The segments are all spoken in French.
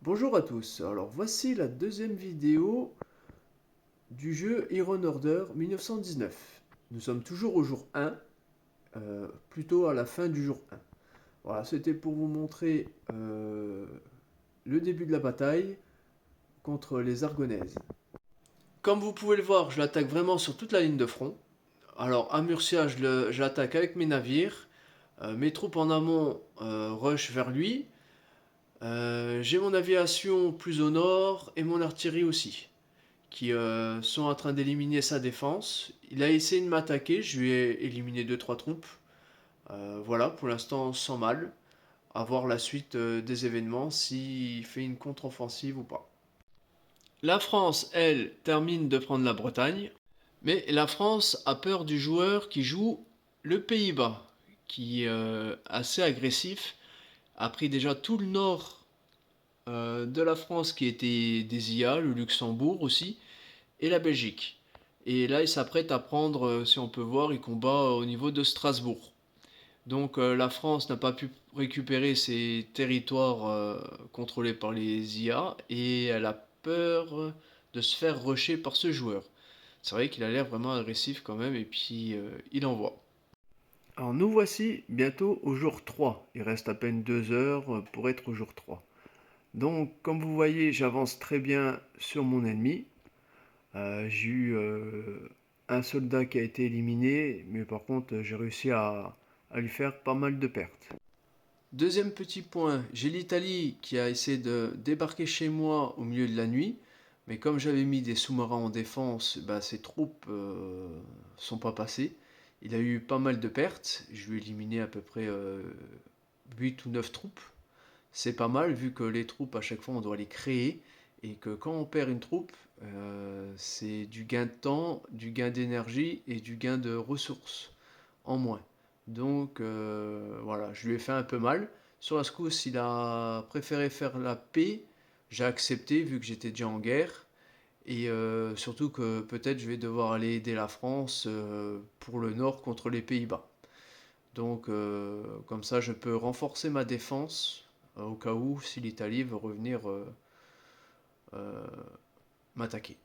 Bonjour à tous, alors voici la deuxième vidéo du jeu Iron Order 1919. Nous sommes toujours au jour 1, plutôt à la fin du jour 1. Voilà, c'était pour vous montrer le début de la bataille contre les Argonaises. Comme vous pouvez le voir, je l'attaque vraiment sur toute la ligne de front. Alors à Murcia, je l'attaque avec mes navires. Mes troupes en amont rush vers lui. J'ai mon aviation plus au nord et mon artillerie aussi, qui sont en train d'éliminer sa défense. Il a essayé de m'attaquer, je lui ai éliminé deux trois troupes. Voilà, pour l'instant sans mal. À voir la suite des événements, s'il fait une contre-offensive ou pas. La France, elle, termine de prendre la Bretagne. Mais la France a peur du joueur qui joue le Pays-Bas, qui est assez agressif, a pris déjà tout le nord de la France qui était des IA, le Luxembourg aussi, et la Belgique. Et là, il s'apprête à prendre, si on peut voir, il combat au niveau de Strasbourg. Donc la France n'a pas pu récupérer ses territoires contrôlés par les IA et elle a peur de se faire rusher par ce joueur. C'est vrai qu'il a l'air vraiment agressif quand même et puis il envoie. Alors nous voici bientôt au jour 3. Il reste à peine 2 heures pour être au jour 3. Donc comme vous voyez, j'avance très bien sur mon ennemi. J'ai eu un soldat qui a été éliminé, mais par contre j'ai réussi à lui faire pas mal de pertes. Deuxième petit point, j'ai l'Italie qui a essayé de débarquer chez moi au milieu de la nuit, mais comme j'avais mis des sous-marins en défense, bah, ses troupes sont pas passées. Il a eu pas mal de pertes, je lui ai éliminé à peu près 8 ou 9 troupes. C'est pas mal vu que les troupes à chaque fois on doit les créer et que quand on perd une troupe, c'est du gain de temps, du gain d'énergie et du gain de ressources en moins. Donc voilà, je lui ai fait un peu mal. Sur la secousse, il a préféré faire la paix. J'ai accepté vu que j'étais déjà en guerre. Et surtout que peut-être je vais devoir aller aider la France pour le nord contre les Pays-Bas. Donc comme ça, je peux renforcer ma défense au cas où si l'Italie veut revenir euh, m'attaquer.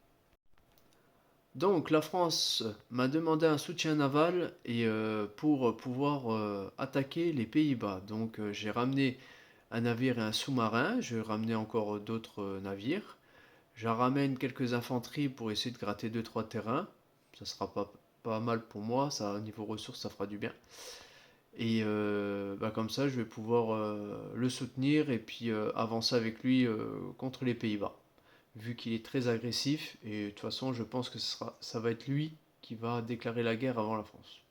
Donc la France m'a demandé un soutien naval et pour pouvoir attaquer les Pays-Bas. Donc j'ai ramené un navire et un sous-marin, je vais ramener encore d'autres navires. Je ramène quelques infanteries pour essayer de gratter deux trois terrains. Ça sera pas mal pour moi, ça niveau ressources ça fera du bien. Et bah, comme ça je vais pouvoir le soutenir et puis avancer avec lui contre les Pays-Bas vu qu'il est très agressif, et de toute façon, je pense que ça va être lui qui va déclarer la guerre avant la France.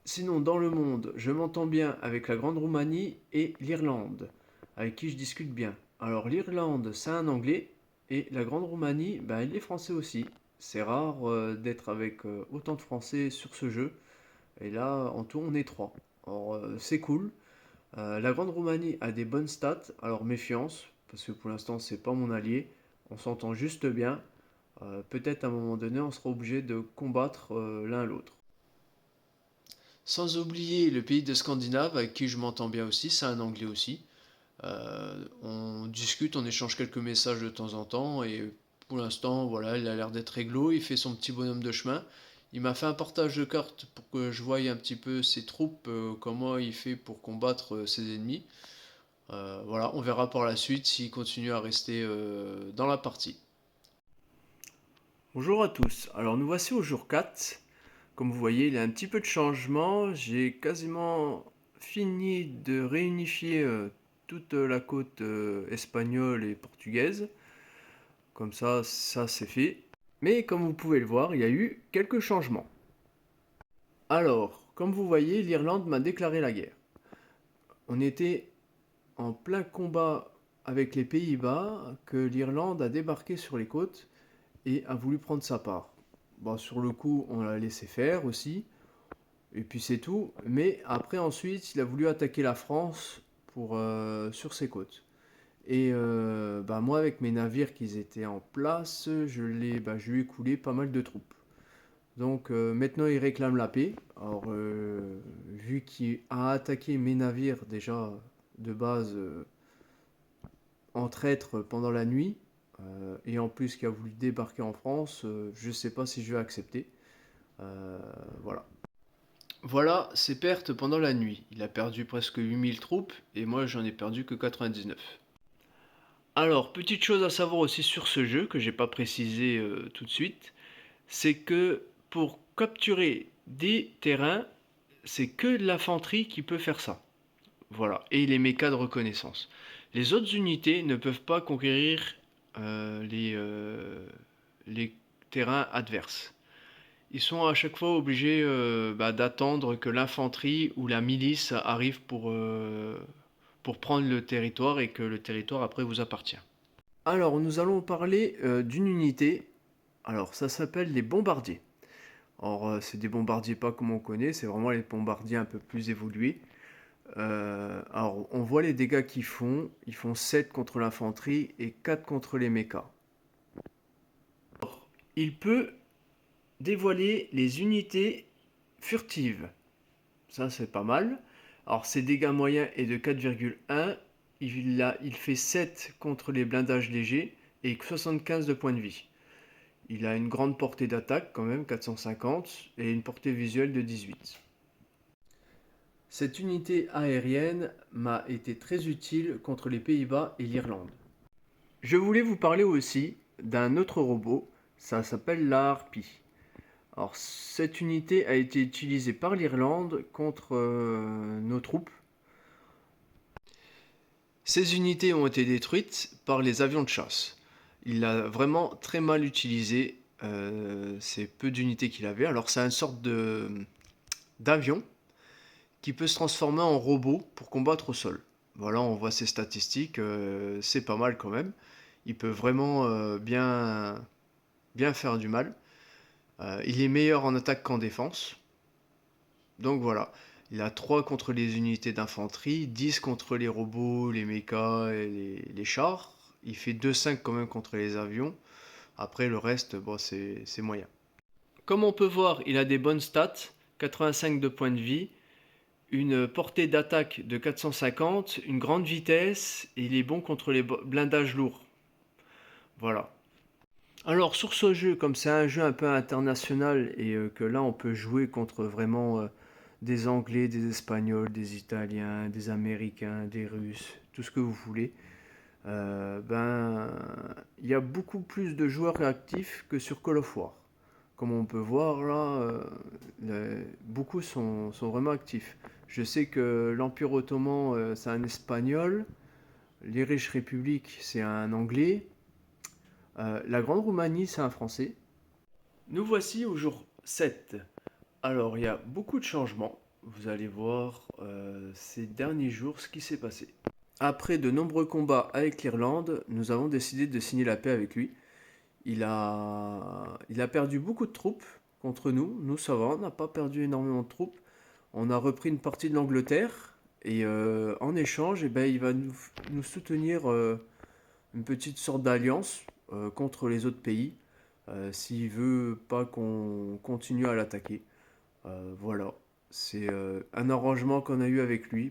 Sinon, dans le monde, je m'entends bien avec la Grande Roumanie et l'Irlande, avec qui je discute bien. Alors, l'Irlande, c'est un Anglais, et la Grande Roumanie, ben, il est français aussi. C'est rare d'être avec autant de Français sur ce jeu, et là, en tout, on est trois. Alors, c'est cool. La Grande Roumanie a des bonnes stats, alors méfiance, parce que pour l'instant, c'est pas mon allié. On s'entend juste bien. Peut-être à un moment donné, on sera obligé de combattre l'un l'autre. Sans oublier le pays de Scandinave avec qui je m'entends bien aussi, c'est un anglais aussi. On discute, on échange quelques messages de temps en temps et pour l'instant, voilà, il a l'air d'être réglo, il fait son petit bonhomme de chemin. Il m'a fait un partage de cartes pour que je voie un petit peu ses troupes, comment il fait pour combattre ses ennemis. Voilà, on verra par la suite s'il continue à rester dans la partie. Bonjour à tous, alors nous voici au jour 4. Comme vous voyez, il y a un petit peu de changement. J'ai quasiment fini de réunifier toute la côte espagnole et portugaise. Comme ça c'est fait. Mais comme vous pouvez le voir, il y a eu quelques changements. Alors, comme vous voyez, l'Irlande m'a déclaré la guerre. On était en plein combat avec les Pays-Bas que l'Irlande a débarqué sur les côtes et a voulu prendre sa part. Bon, sur le coup, on l'a laissé faire aussi. Et puis c'est tout. Mais après, ensuite, il a voulu attaquer la France sur ses côtes. Et bah, moi, avec mes navires qui étaient en place, je lui ai coulé pas mal de troupes. Donc maintenant, il réclame la paix. Alors, vu qu'il a attaqué mes navires déjà de base en traître pendant la nuit, et en plus qui a voulu débarquer en France, je ne sais pas si je vais accepter. Voilà. Voilà ses pertes pendant la nuit. Il a perdu presque 8000 troupes et moi j'en ai perdu que 99. Alors, petite chose à savoir aussi sur ce jeu que j'ai pas précisé tout de suite, c'est que pour capturer des terrains, c'est que l'infanterie qui peut faire ça. Voilà, et les mechas de reconnaissance. Les autres unités ne peuvent pas conquérir les terrains adverses. Ils sont à chaque fois obligés d'attendre que l'infanterie ou la milice arrive pour prendre le territoire et que le territoire après vous appartient. Alors nous allons parler d'une unité. Alors ça s'appelle les bombardiers. Alors c'est des bombardiers pas comme on connaît, c'est vraiment les bombardiers un peu plus évolués. Alors on voit les dégâts qu'ils font. Ils font 7 contre l'infanterie et 4 contre les mechas. Alors, il peut dévoiler les unités furtives. Ça, c'est pas mal. Alors, ses dégâts moyens est de 4,1. Il fait 7 contre les blindages légers et 75 de points de vie. Il a une grande portée d'attaque, quand même, 450, et une portée visuelle de 18. Cette unité aérienne m'a été très utile contre les Pays-Bas et l'Irlande. Je voulais vous parler aussi d'un autre robot, ça s'appelle la Harpie. Alors, cette unité a été utilisée par l'Irlande contre nos troupes. Ces unités ont été détruites par les avions de chasse. Il l'a vraiment très mal utilisé, ces peu d'unités qu'il avait. Alors, c'est une sorte d'avion qui peut se transformer en robot pour combattre au sol. Voilà, on voit ses statistiques, c'est pas mal quand même. Il peut vraiment bien faire du mal. Il est meilleur en attaque qu'en défense. Donc voilà, il a 3 contre les unités d'infanterie, 10 contre les robots, les mechas et les chars. Il fait 2,5 quand même contre les avions. Après le reste, bon, c'est moyen. Comme on peut voir, il a des bonnes stats, 85 de points de vie, une portée d'attaque de 450, une grande vitesse, et il est bon contre les blindages lourds. Voilà. Alors sur ce jeu, comme c'est un jeu un peu international et que là on peut jouer contre vraiment des Anglais, des Espagnols, des Italiens, des Américains, des Russes, tout ce que vous voulez, il y a beaucoup plus de joueurs actifs que sur Call of War. Comme on peut voir là, beaucoup sont vraiment actifs. Je sais que l'Empire ottoman c'est un Espagnol, l'Irish Republic c'est un Anglais. La Grande Roumanie, c'est un Français. Nous voici au jour 7. Alors, il y a beaucoup de changements. Vous allez voir ces derniers jours ce qui s'est passé. Après de nombreux combats avec l'Irlande, nous avons décidé de signer la paix avec lui. Il a perdu beaucoup de troupes contre nous. Nous, ça va, on n'a pas perdu énormément de troupes. On a repris une partie de l'Angleterre. Et en échange, il va nous soutenir une petite sorte d'alliance contre les autres pays s'il veut pas qu'on continue à l'attaquer. Voilà, c'est un arrangement qu'on a eu avec lui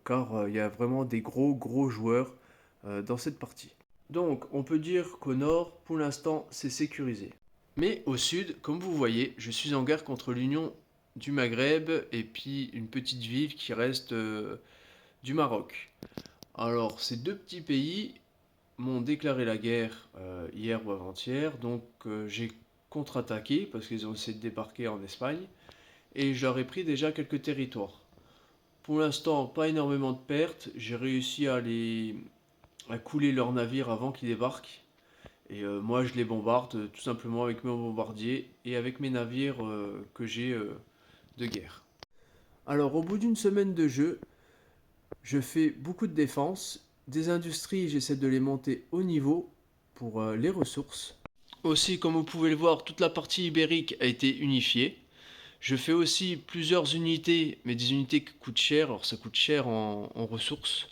car il y a vraiment des gros joueurs dans cette partie. Donc on peut dire qu'au nord, pour l'instant, c'est sécurisé. Mais au sud, comme vous voyez, je suis en guerre contre l'Union du Maghreb et puis une petite ville qui reste du Maroc. Alors ces deux petits pays m'ont déclaré la guerre hier ou avant-hier, donc j'ai contre-attaqué parce qu'ils ont essayé de débarquer en Espagne et je leur ai pris déjà quelques territoires. Pour l'instant, pas énormément de pertes, j'ai réussi à couler leurs navires avant qu'ils débarquent et moi je les bombarde tout simplement avec mes bombardiers et avec mes navires que j'ai de guerre. Alors au bout d'une semaine de jeu, je fais beaucoup de défense. Des industries, j'essaie de les monter au niveau pour les ressources. Aussi, comme vous pouvez le voir, toute la partie ibérique a été unifiée. Je fais aussi plusieurs unités, mais des unités qui coûtent cher. Alors ça coûte cher en ressources.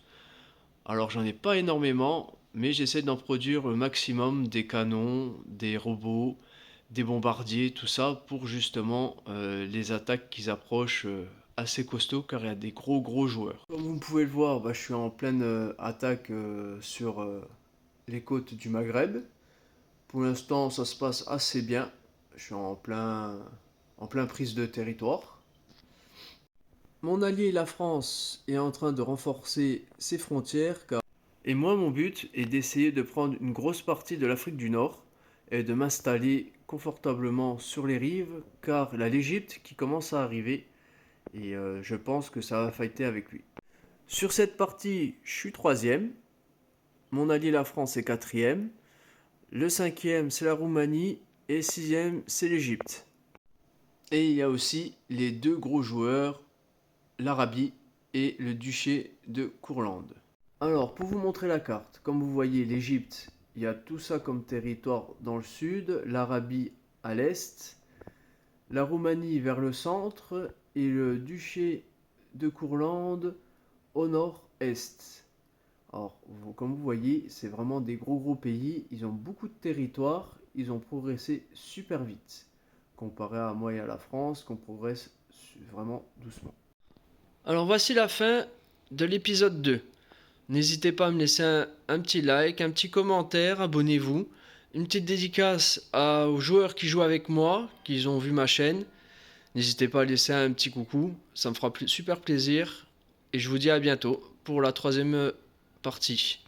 Alors j'en ai pas énormément, mais j'essaie d'en produire le maximum, des canons, des robots, des bombardiers, tout ça pour justement les attaques qui approchent assez costaud car il y a des gros joueurs. Comme vous pouvez le voir, je suis en pleine attaque sur les côtes du Maghreb. Pour l'instant, ça se passe assez bien. Je suis en plein prise de territoire. Mon allié, la France, est en train de renforcer ses frontières. Et moi, mon but est d'essayer de prendre une grosse partie de l'Afrique du Nord et de m'installer confortablement sur les rives, car il y a l'Égypte qui commence à arriver et je pense que ça va fighter avec lui. Sur cette partie, je suis troisième. Mon allié, la France, est quatrième. Le cinquième, c'est la Roumanie. Et sixième, c'est l'Égypte. Et il y a aussi les deux gros joueurs, l'Arabie et le duché de Courlande. Alors, pour vous montrer la carte, comme vous voyez, l'Égypte, il y a tout ça comme territoire dans le sud, l'Arabie à l'est, la Roumanie vers le centre et le duché de Courlande au nord-est. Alors, comme vous voyez, c'est vraiment des gros pays, ils ont beaucoup de territoire, ils ont progressé super vite, comparé à moi et à la France, qu'on progresse vraiment doucement. Alors voici la fin de l'épisode 2. N'hésitez pas à me laisser un petit like, un petit commentaire, abonnez-vous. Une petite dédicace aux joueurs qui jouent avec moi, qui ont vu ma chaîne. N'hésitez pas à laisser un petit coucou, ça me fera super plaisir. Et je vous dis à bientôt pour la troisième partie.